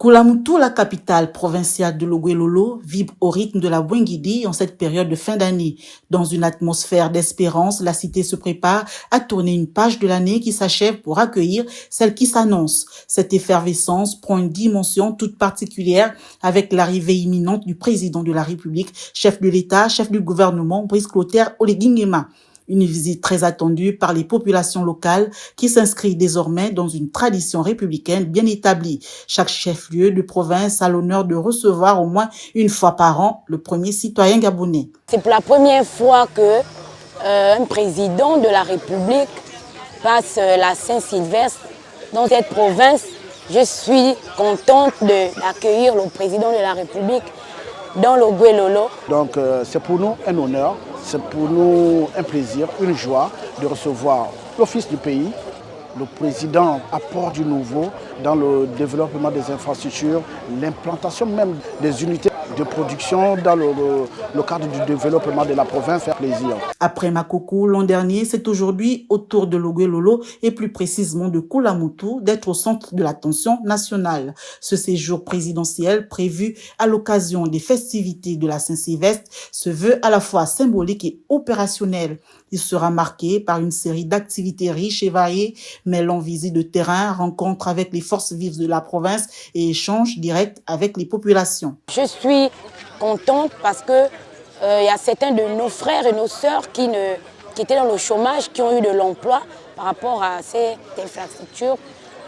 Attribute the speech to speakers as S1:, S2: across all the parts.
S1: Koulamoutou, la capitale provinciale de Logoué-Lolo, vibre au rythme de la Bouingidi en cette période de fin d'année. Dans une atmosphère d'espérance, la cité se prépare à tourner une page de l'année qui s'achève pour accueillir celle qui s'annonce. Cette effervescence prend une dimension toute particulière avec l'arrivée imminente du président de la République, chef de l'État, chef du gouvernement, Brice Clotaire Oligui Nguema. Une visite très attendue par les populations locales qui s'inscrit désormais dans une tradition républicaine bien établie. Chaque chef-lieu de province a l'honneur de recevoir au moins une fois par an le premier citoyen gabonais.
S2: C'est pour la première fois que un président de la République passe la Saint-Sylvestre dans cette province. Je suis contente d'accueillir le président de la République dans Logoué-Lolo.
S3: Donc c'est pour nous un honneur, c'est pour nous un plaisir, une joie de recevoir l'office du pays. Le président apporte du nouveau dans le développement des infrastructures, l'implantation même des unités de production dans le cadre du développement de la province fait plaisir.
S1: Après Makoko l'an dernier, c'est aujourd'hui au tour de Logoué-Lolo et plus précisément de Koulamoutou d'être au centre de l'attention nationale. Ce séjour présidentiel prévu à l'occasion des festivités de la Saint-Sylvestre se veut à la fois symbolique et opérationnel. Il sera marqué par une série d'activités riches et variées, mêlant visite de terrain, rencontres avec les forces vives de la province et échanges directs avec les populations.
S2: Je suis contente parce que il y a certains de nos frères et nos sœurs qui étaient dans le chômage, qui ont eu de l'emploi par rapport à ces infrastructures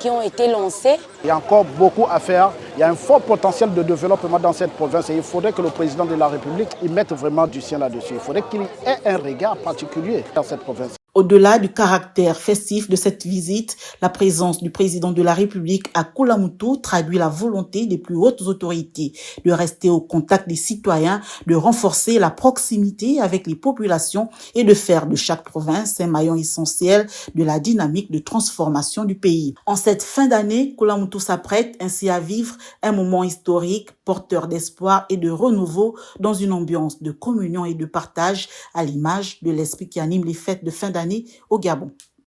S2: qui ont été lancées.
S3: Il y a encore beaucoup à faire. Il y a un fort potentiel de développement dans cette province et il faudrait que le président de la République y mette vraiment du sien là-dessus. Il faudrait qu'il ait un regard particulier dans cette province.
S1: Au-delà du caractère festif de cette visite, la présence du président de la République à Koulamoutou traduit la volonté des plus hautes autorités de rester au contact des citoyens, de renforcer la proximité avec les populations et de faire de chaque province un maillon essentiel de la dynamique de transformation du pays. En cette fin d'année, Koulamoutou s'apprête ainsi à vivre un moment historique, porteur d'espoir et de renouveau dans une ambiance de communion et de partage à l'image de l'esprit qui anime les fêtes de fin d'année au Gabon.